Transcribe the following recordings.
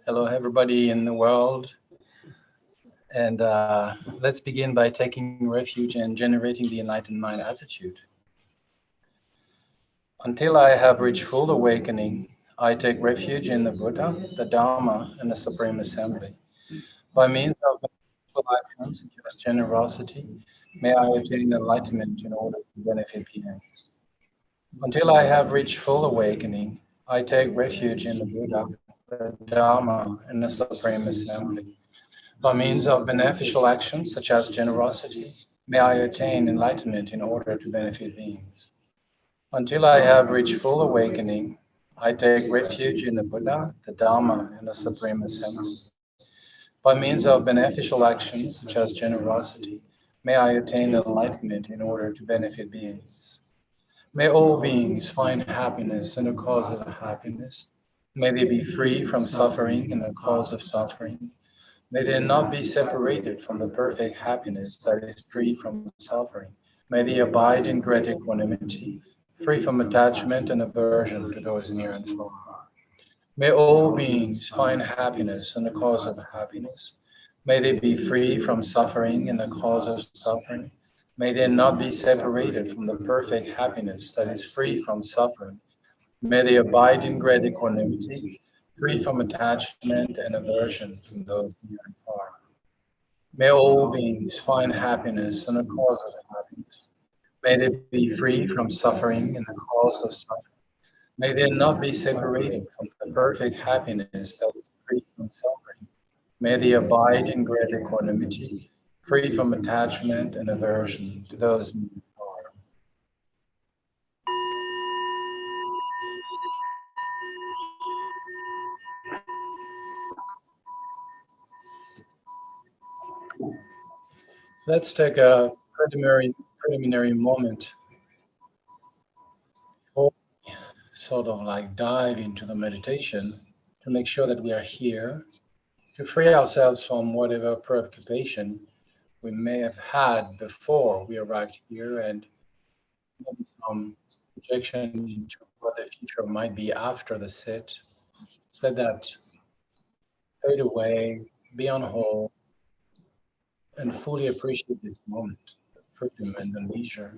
Hello, everybody in the world. And let's begin by taking refuge and generating the enlightened mind attitude. Until I have reached full awakening, I take refuge in the Buddha, the Dharma, and the Supreme Assembly. By means of beneficial actions such as generosity, may I attain enlightenment in order to benefit beings. Until I have reached full awakening, I take refuge in the Buddha, the Dharma, and the Supreme Assembly. By means of beneficial actions such as generosity, may I attain enlightenment in order to benefit beings. Until I have reached full awakening, I take refuge in the Buddha, the Dharma, and the Supreme Assembly. By means of beneficial actions such as generosity, may I attain enlightenment in order to benefit beings. May all beings find happiness in the cause of happiness. May they be free from suffering in the cause of suffering. May they not be separated from the perfect happiness that is free from suffering. May they abide in great equanimity, free from attachment and aversion to those near and far. May all beings find happiness in the cause of happiness. May they be free from suffering in the cause of suffering. May they not be separated from the perfect happiness that is free from suffering. May they abide in great equanimity, free from attachment and aversion from those near and far. May all beings find happiness in the cause of happiness. May they be free from suffering in the cause of suffering. May they not be separated from the perfect happiness that is free from suffering. May they abide in great equanimity, free from attachment and aversion to those near and far. Let's take a preliminary moment before we sort of like dive into the meditation to make sure that we are here to free ourselves from whatever preoccupation we may have had before we arrived here, and maybe some projection into what the future might be after the sit. So let that fade away, be on hold, and fully appreciate this moment, the freedom and the leisure.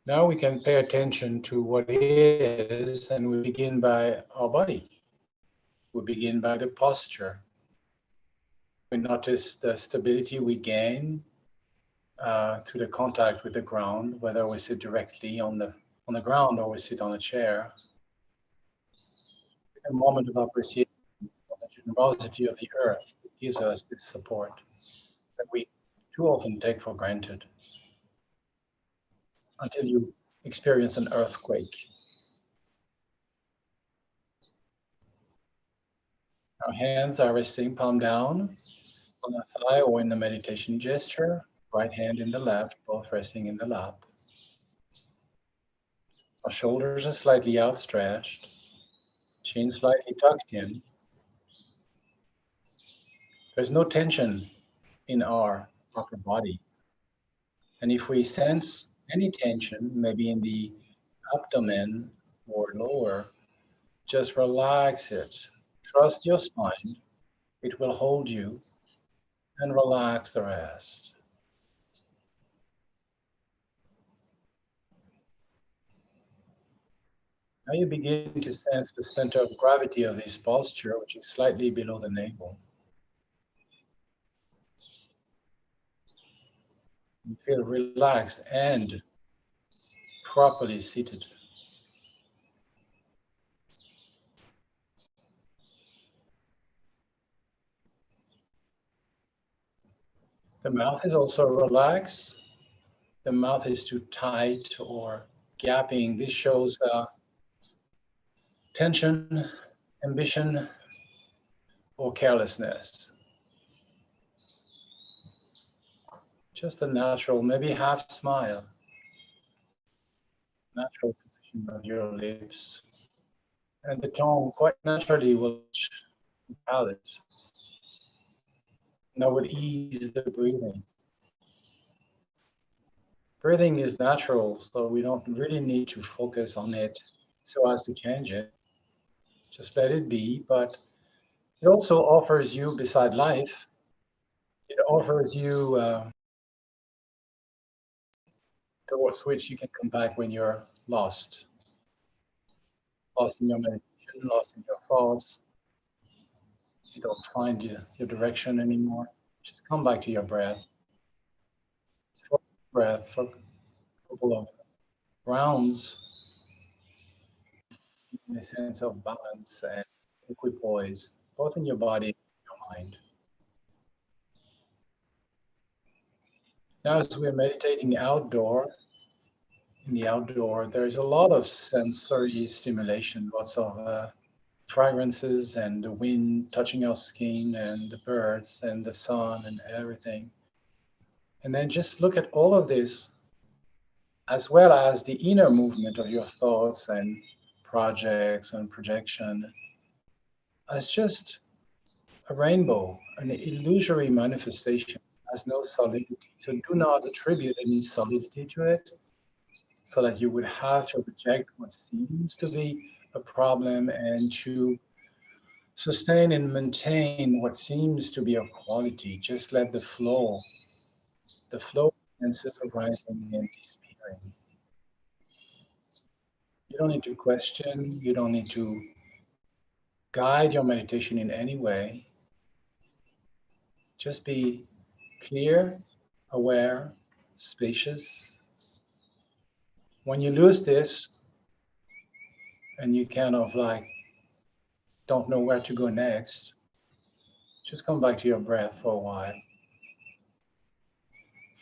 Now we can pay attention to what is, and we begin by our body. We begin by the posture. We notice the stability we gain through the contact with the ground, whether we sit directly on the ground or we sit on a chair. A moment of appreciation for the generosity of the earth that gives us this support that we too often take for granted until you experience an earthquake. Our hands are resting palm down on the thigh or in the meditation gesture, right hand in the left, both resting in the lap. Our shoulders are slightly outstretched, chin slightly tucked in. There's no tension in our upper body. And if we sense any tension, maybe in the abdomen or lower, just relax it. Trust your spine. It will hold you, and relax the rest. Now you begin to sense the center of gravity of this posture, which is slightly below the navel. You feel relaxed and properly seated. The mouth is also relaxed. The mouth is too tight or gapping. This shows tension, ambition, or carelessness. Just a natural, maybe half smile, natural position of your lips. And the tongue quite naturally will touch the palate. And that would ease the breathing. Breathing is natural, so we don't really need to focus on it so as to change it. Just let it be. But it also offers you, beside life, it offers you towards which you can come back when you're lost, lost in your meditation, lost in your thoughts. You don't find your direction anymore. Just come back to your breath. For breath for a couple of rounds in a sense of balance and equipoise, both in your body and your mind. Now, as we're meditating in the outdoor, there's a lot of sensory stimulation, lots of fragrances and the wind touching our skin and the birds and the sun and everything. And then just look at all of this as well as the inner movement of your thoughts and projects and projection as just a rainbow, an illusory manifestation, has no solidity. So do not attribute any solidity to it so that you would have to reject what seems to be a problem and to sustain and maintain what seems to be a quality. Just let the flow senses arising and disappearing. You don't need to question, you don't need to guide your meditation in any way. Just be clear, aware, spacious. When you lose this and you kind of like don't know where to go next, just come back to your breath for a while.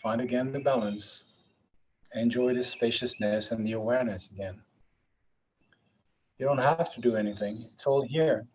Find again the balance. Enjoy the spaciousness and the awareness again. You don't have to do anything, it's all here.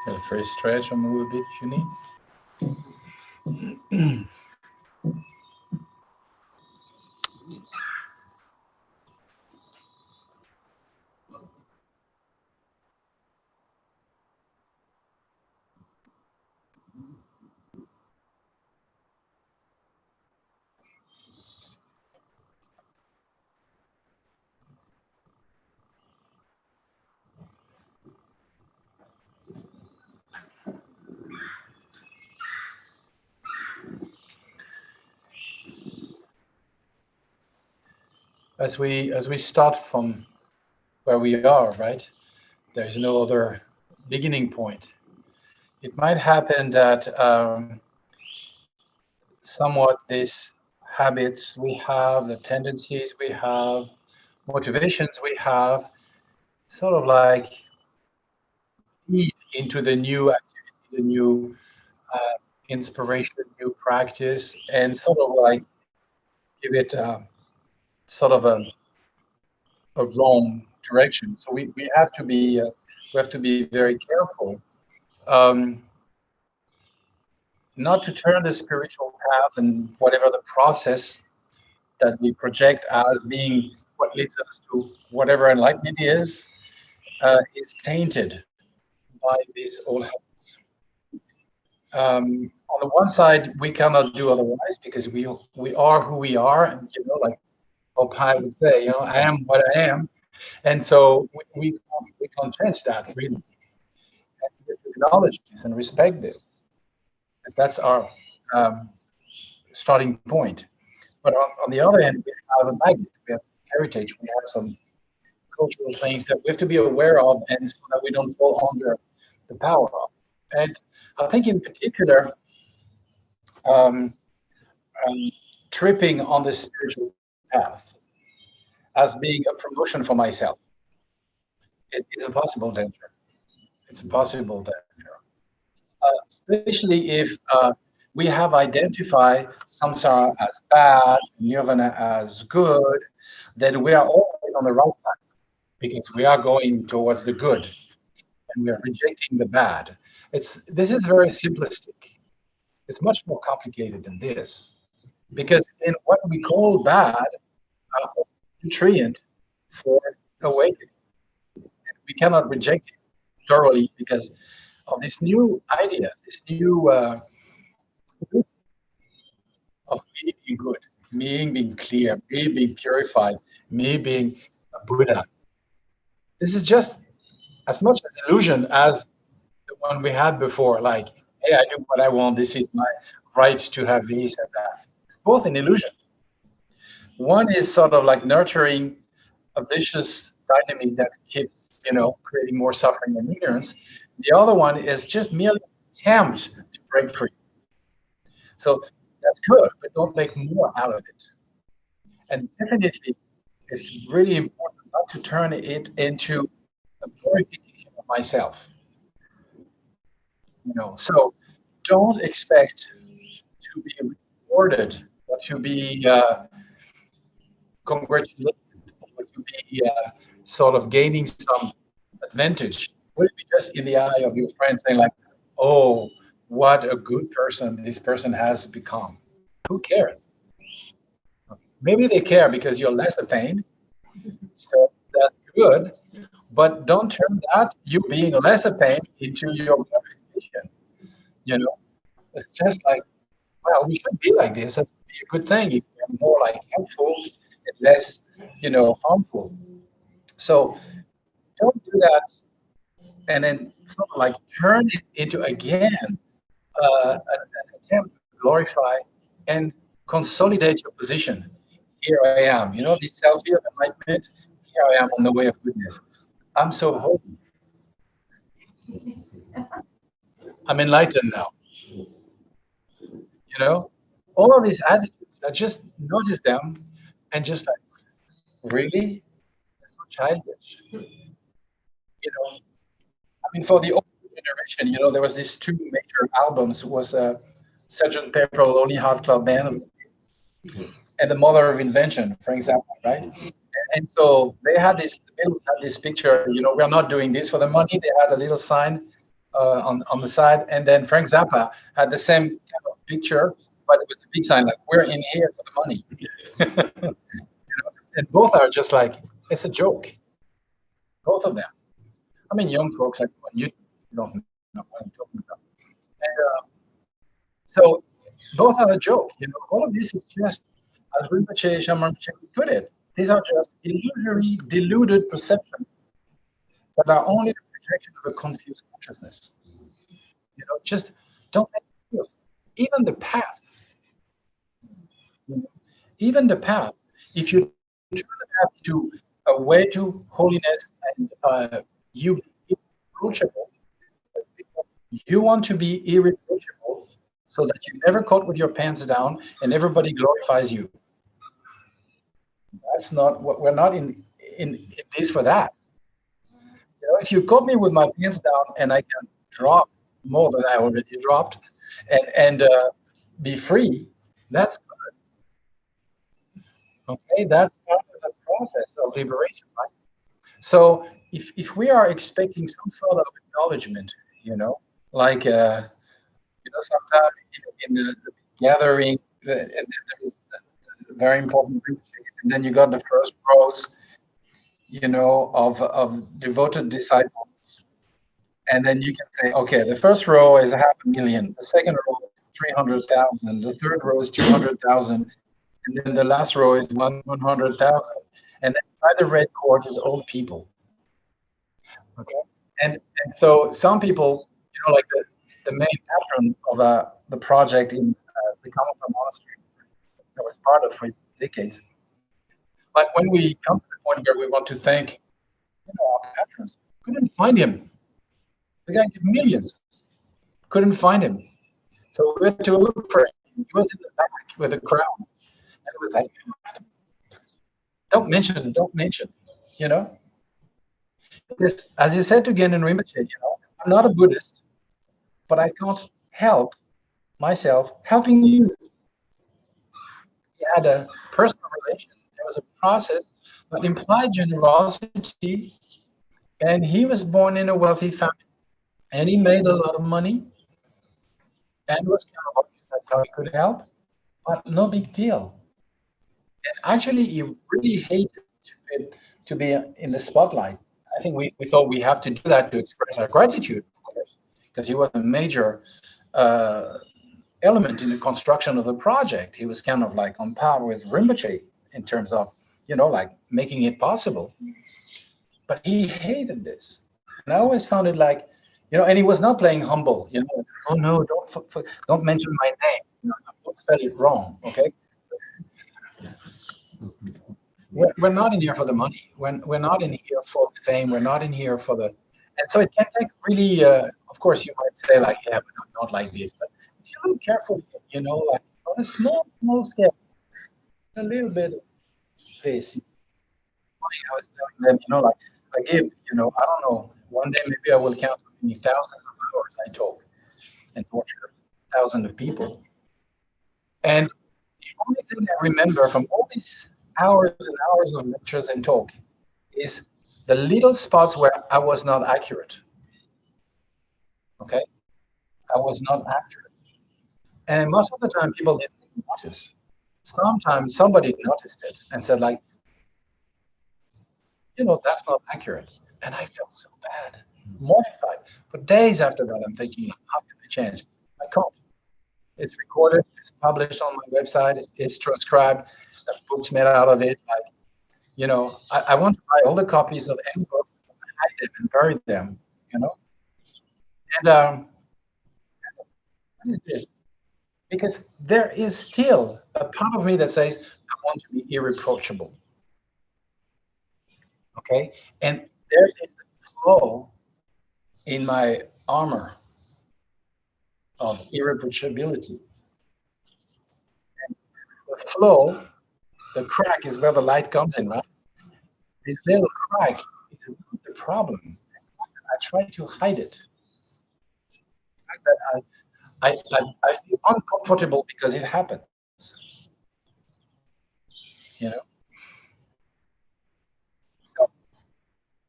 Feel free to stretch or move a bit if you need. As we start from where we are, right? There's no other beginning point. It might happen that somewhat these habits we have, the tendencies we have, motivations we have, sort of like feed into the new activity, the new inspiration, new practice, and sort of like give it sort of a wrong direction. So we have to be very careful, um, not to turn the spiritual path and whatever the process that we project as being what leads us to whatever enlightenment is tainted by these old habits. On the one side, we cannot do otherwise because we are who we are, and like Popeye would say, I am what I am, and so we can't change that really. And we have to acknowledge this and respect this, because that's our um, starting point. But on the other hand, we have a baggage, we have heritage, we have some cultural things that we have to be aware of, and so that we don't fall under the power of. And I think in particular, um, um, tripping on the spiritual path as being a promotion for myself is a possible danger. It's a possible danger, especially if we have identified samsara as bad, nirvana as good, then we are always on the right track because we are going towards the good and we are rejecting the bad. This is very simplistic. It's much more complicated than this because in what we call bad, nutrient for awakening, we cannot reject it thoroughly because of this new idea, this new of me being good, me being clear, me being purified, me being a Buddha. This is just as much an illusion as the one we had before, like, hey, I do what I want, this is my right to have this and that. It's both an illusion. One is sort of like nurturing a vicious dynamic that keeps, creating more suffering and ignorance. The other one is just merely attempt to break free. So that's good, but don't make more out of it. And definitely, it's really important not to turn it into a glorification of myself. So don't expect to be rewarded or to be congratulated or to be sort of gaining some advantage. Would it be just in the eye of your friend saying like, "Oh, what a good person this person has become"? Who cares? Maybe they care because you're less a pain, so that's good. But don't turn that you being less a pain into your glorification. You know, it's just like, well, we should be like this. That would be a good thing if we're more like helpful and less, harmful. So don't do that, and then sort of like turn it into again an attempt to glorify and consolidate your position. Here I am. This selfie of enlightenment. Here I am on the way of goodness. I'm so holy. I'm enlightened now. You know, all of these attitudes. I just notice them and just like, really, that's so childish. I mean, for the older generation, there was these two major albums was Sgt. Pepper Lonely Heart Club Band and The Mother of Invention, for example, right? And so they had this, the Beatles had this picture, we're not doing this for the money. They had a little sign on the side. And then Frank Zappa had the same kind of picture, but it was a big sign like, we're in here for the money. And both are just like, it's a joke, both of them. I mean, young folks like you don't know what I'm talking about. And so both are a joke. All of this is just, as Rinpoche Shaman put it, these are just illusory, deluded perceptions that are only the projection of a confused consciousness. Just don't let it feel. Even the path, even the path, if you turn the path to a way to holiness and you be irreproachable, you want to be irreproachable so that you're never caught with your pants down and everybody glorifies you. That's not what we're not in this for that. If you caught me with my pants down and I can drop more than I already dropped and be free, that's good. Okay, that's part of the process of liberation, right? So if we are expecting some sort of acknowledgement, like sometimes in the gathering, and there is very important Rinpoches. And then you got the first rows, of devoted disciples. And then you can say, okay, the first row is 500,000, the second row is 300,000, the third row is 200,000, and then the last row is 100,000. And then by the red cord is old people. Okay, and so some people, like the main patron of the project in the Kamapa Monastery that was part of for decades. But when we come to the point where we want to thank, our patrons, couldn't find him. The guy gave millions, couldn't find him. So we had to look for him. He was in the back with a crown, and it was like, don't mention, Because, as you said to Genrin Rinpoche, I'm not a Buddhist, but I can't help myself helping you. He had a personal relation. There was a process that implied generosity, and he was born in a wealthy family, and he made a lot of money, and was kind of obvious that's how he could help, but no big deal. And actually, he really hated to be in the spotlight. I think we thought we have to do that to express our gratitude, of course, because he was a major element in the construction of the project. He was kind of like on par with Rinpoche in terms of, like making it possible. But he hated this. And I always found it like, and he was not playing humble, oh no, don't mention my name. Don't spell it wrong, okay? We're not in here for the money. We're not in here for the fame. We're not in here for the, and so it can take really. Of course, you might say like, yeah, but not like this. But if you look carefully, like on a small scale, a little bit of this. I was telling them, like I give, I don't know. One day maybe I will count how many thousands of hours I talk and torture thousands of people. And the only thing I remember from all these hours and hours of lectures and talk is the little spots where I was not accurate. Okay? I was not accurate. And most of the time people didn't notice. Sometimes somebody noticed it and said like, that's not accurate. And I felt so bad, mortified. For days after that, I'm thinking, how can I change? I can't. It's recorded, it's published on my website, it's transcribed, there's books made out of it. Like, I want to buy all the copies of any book, hide them and bury them, And what is this? Because there is still a part of me that says, I want to be irreproachable. Okay? And there is a flaw in my armor of irreproachability. And the flaw, the crack is where the light comes in, right? This little crack is not the problem. I try to hide it. I feel uncomfortable because it happens. So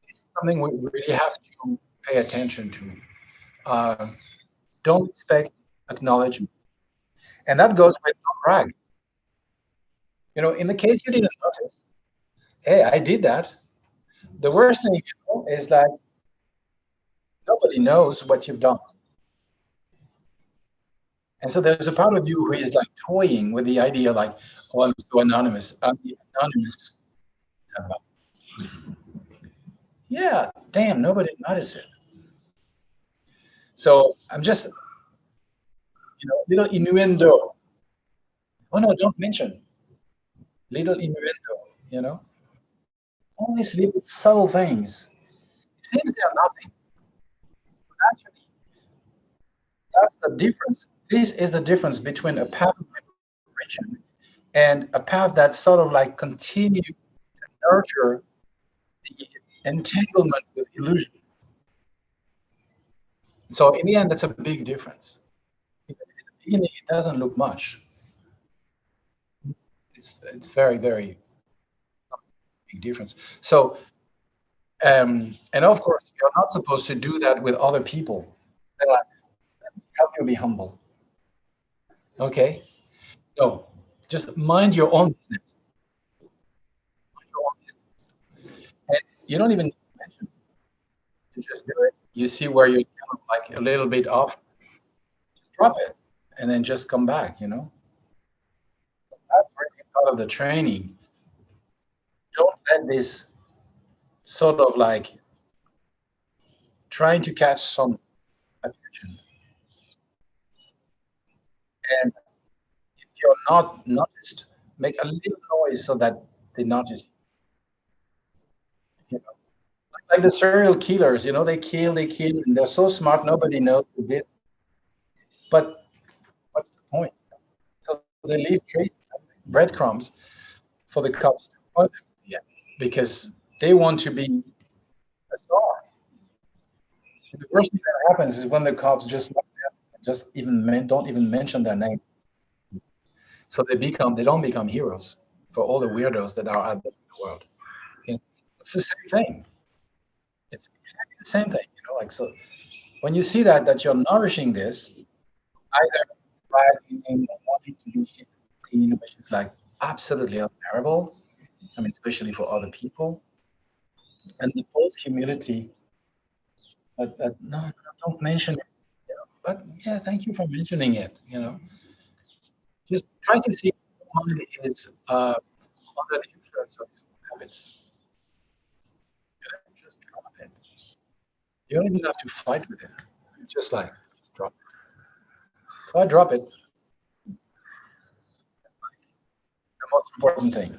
it's something we really have to pay attention to. Don't expect acknowledgement. And that goes with don't brag. In the case you didn't notice, hey, I did that. The worst thing is like nobody knows what you've done. And so there's a part of you who is like toying with the idea like, oh, I'm so anonymous. I'm the anonymous. Yeah, damn, nobody noticed it. So I'm just, little innuendo. Oh no, don't mention. Little innuendo, all these little subtle things. It seems they are nothing. But actually, that's the difference. This is the difference between a path of liberation and a path that sort of like continue to nurture the entanglement with illusion. So in the end, that's a big difference. In the beginning, it doesn't look much. It's very, very big difference. So, and of course, you're not supposed to do that with other people. They're like, help you be humble. Okay? No. Just mind your own business. Mind your own business. And you don't even mention it. You just do it. You see where you're kind of like a little bit off, just drop it, and then just come back. That's really part of the training. Don't let this sort of like trying to catch some attention. And if you're not noticed, make a little noise so that they notice you. Like the serial killers, they kill, and they're so smart, nobody knows who did. But what's the point? So they leave traces, breadcrumbs for the cops to find them. Yeah, because they want to be a star. And the worst thing that happens is when the cops just don't even mention their name. So they don't become heroes for all the weirdos that are out there in the world. You know, it's the same thing. It's exactly the same thing. Like so. When you see that you're nourishing this, either driving or wanting to do shit clean, which is like absolutely unbearable. I mean, especially for other people, and the false humility. That no, no, don't mention it. But yeah, thank you for mentioning it. Just try to see if mind is under the influence of its own habits. Just drop it. You don't even have to fight with it. Just like just drop it. So I drop it. The most important thing.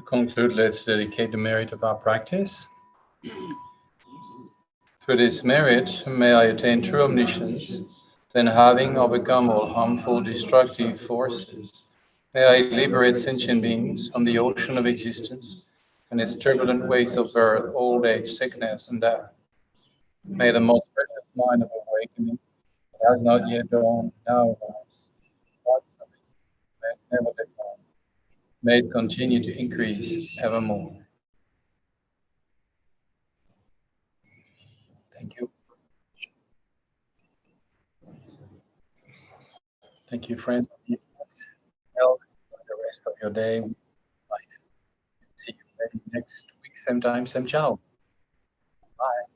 To conclude, let's dedicate the merit of our practice. Through this merit, may I attain true omniscience, then having overcome all harmful, destructive forces, may I liberate sentient beings from the ocean of existence and its turbulent waves of birth, old age, sickness, and death. May the most precious mind of awakening that has not yet dawned now arise. God's may it never decline. May it continue to increase evermore. Thank you. Thank you, friends. Well, enjoy the rest of your day. Bye. See you maybe next week, same time, same channel. Bye.